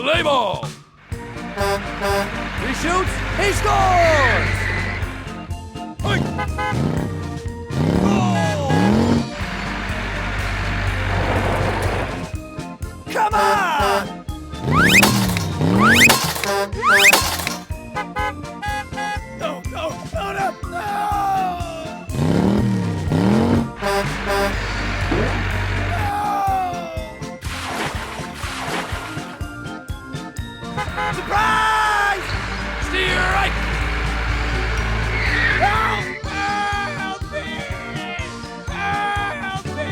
Play ball! He shoots, he scores! Hey. Goal! Come on! No, no, no, no, no! Surprise! Steer right! Help! Help me! Help me!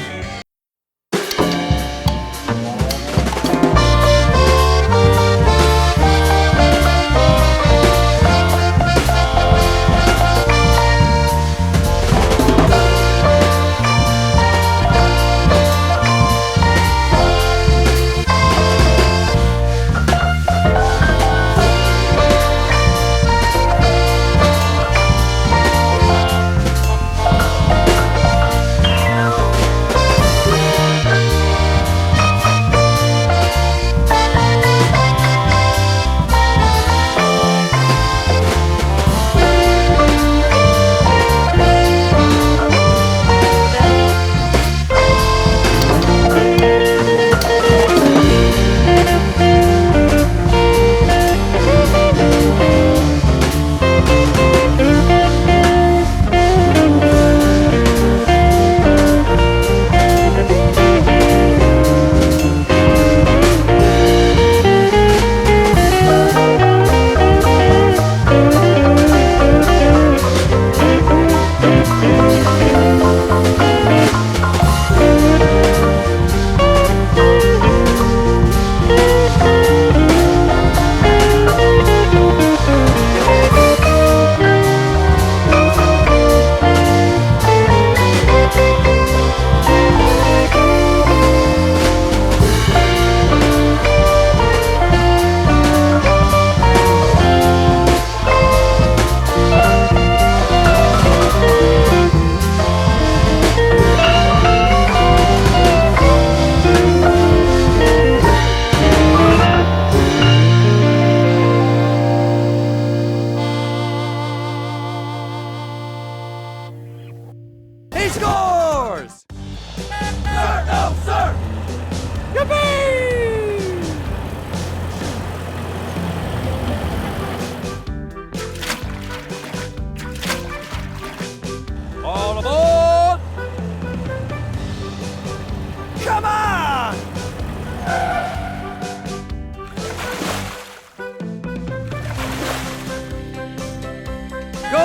He scores! Sir, no, sir! Yippee! All aboard! Come on! Go!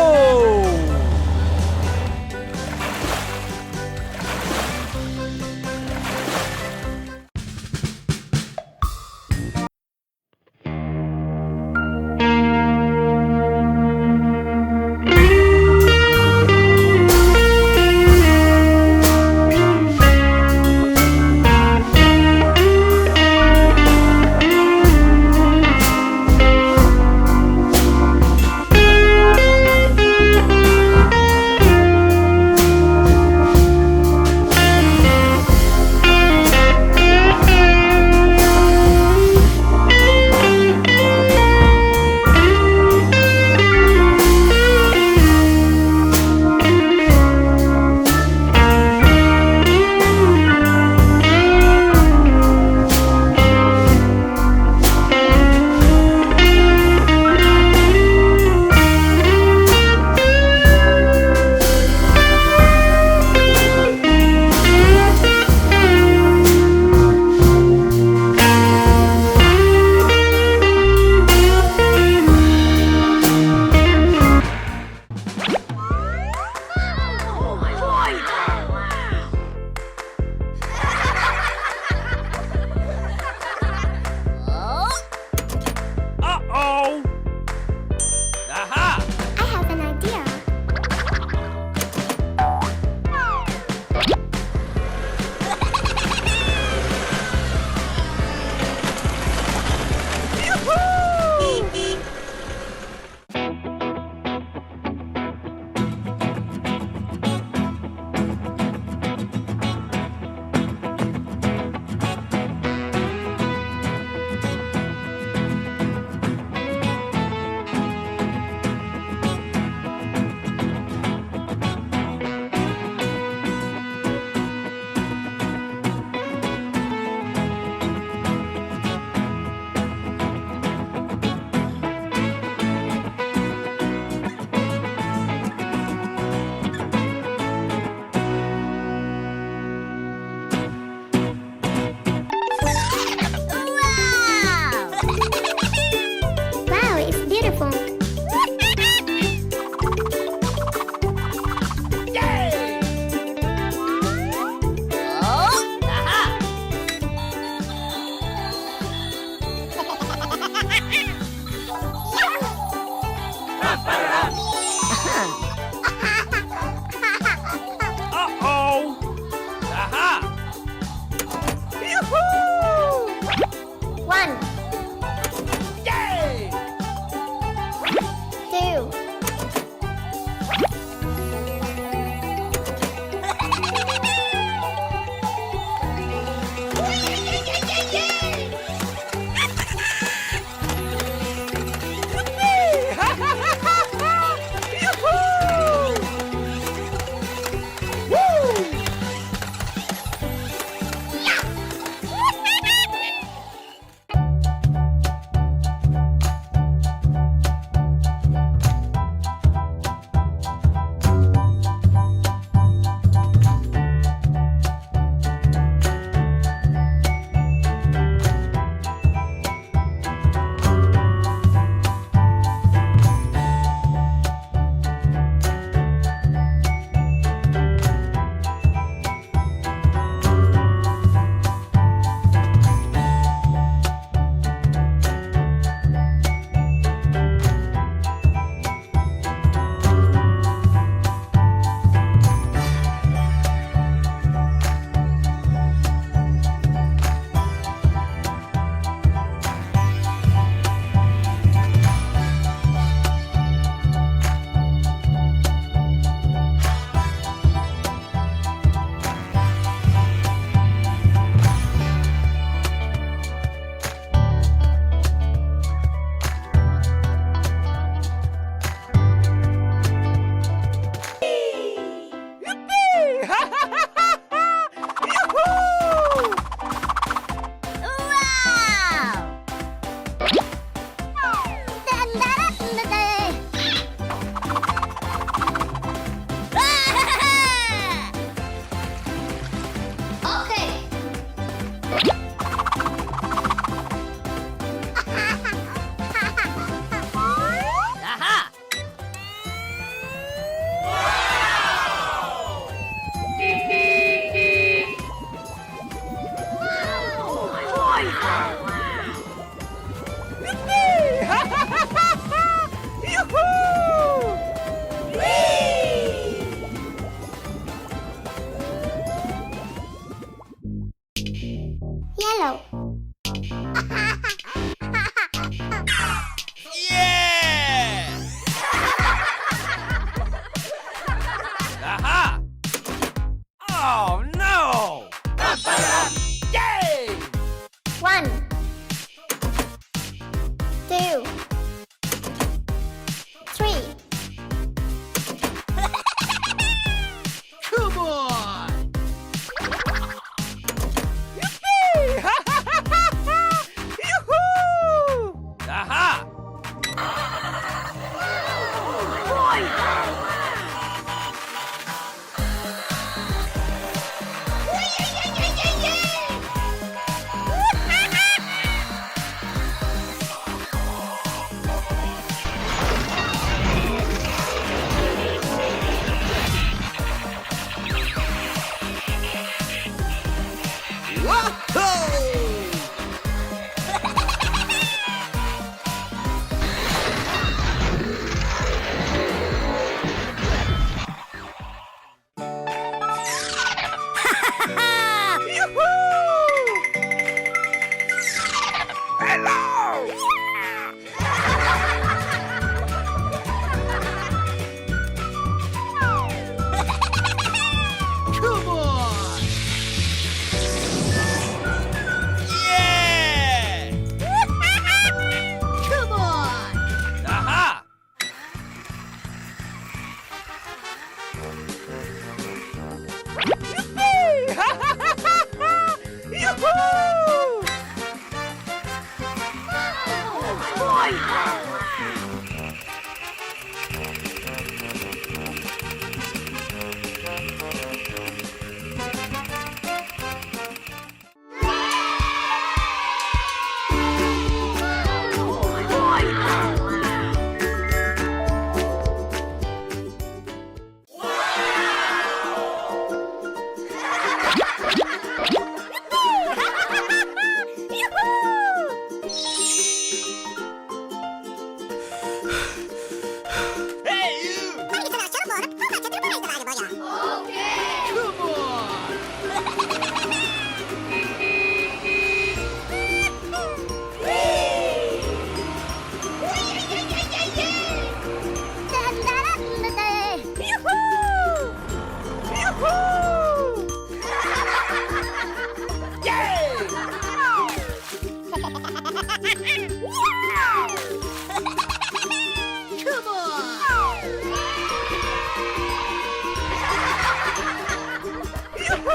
Oh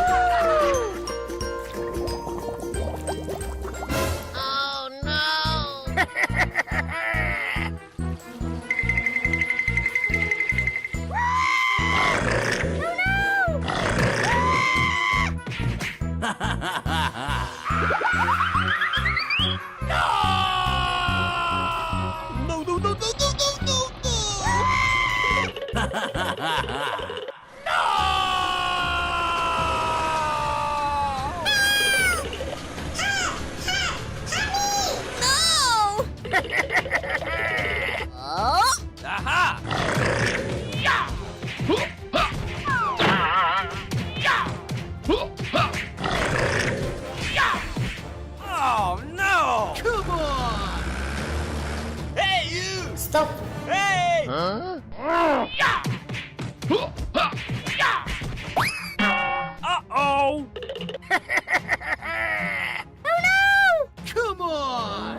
no! No, no, no, no, no, no, no, No! Oh! Aha! Oh no! Come on! Hey you! Stop! Hey! Uh-oh! Oh no! Come on!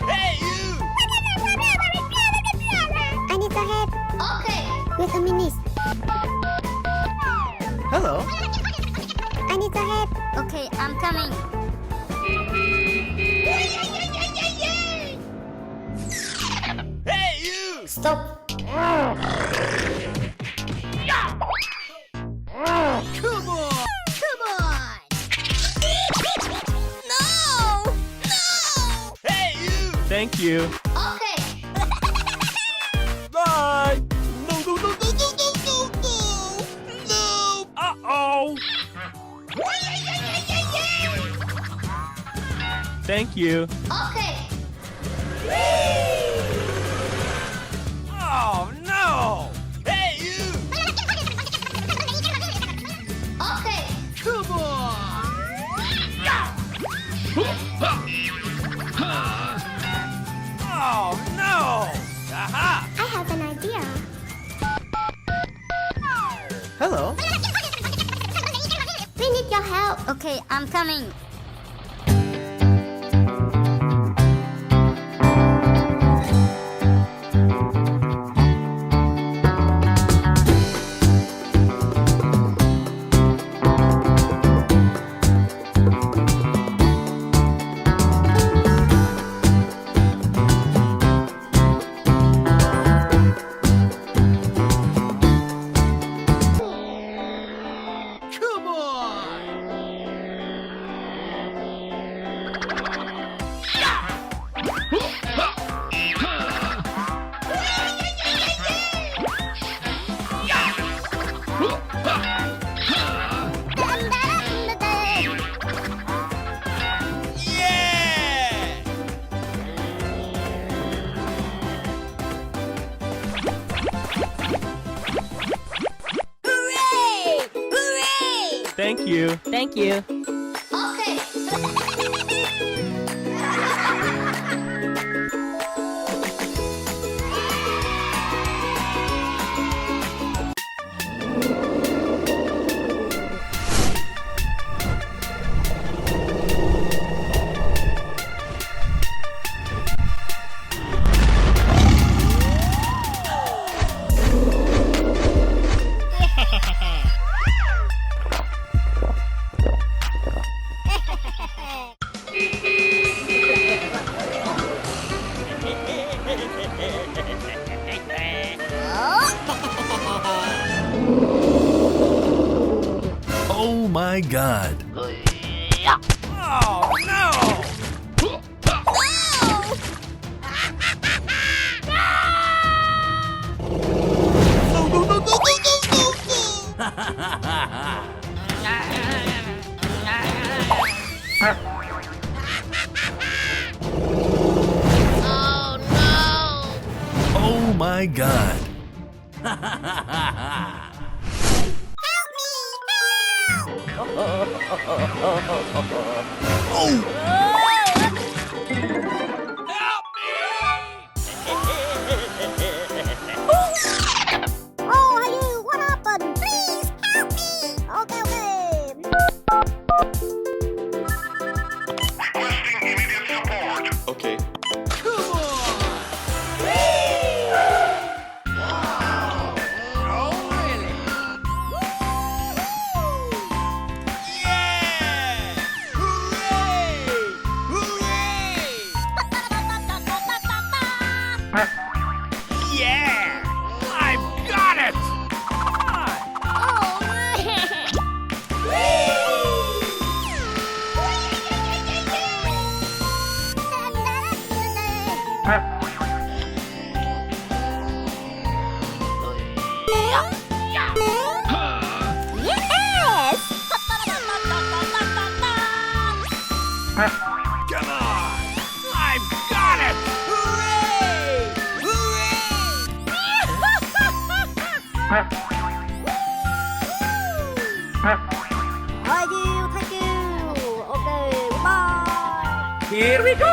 Hey you! I need your help. Okay. Wait a minute. Hello? I need your help. Okay, I'm coming. Hey you! Stop. Come on! Come on. No! No! Hey you! Thank you. Okay. Bye! No, no, no, no, no, no, no, no! No! Uh-oh! Thank you. Okay. Oh no! Hey you! Okay. Come on! Oh no! Aha! I have an idea. Hello? We need your help. Okay, I'm coming. Come on! Yeah! Hooray! Hooray! Thank you. Thank you. Okay. Oh my God. Oh no! No, no, no, no, no, no, no, no! Oh no! Oh my God. Help Oh, hey, what happened? Please help me! Okay, okay. Okay. Come on! Yes! Come on! I've got it! Hooray! Thank you. Okay, goodbye. Here we go!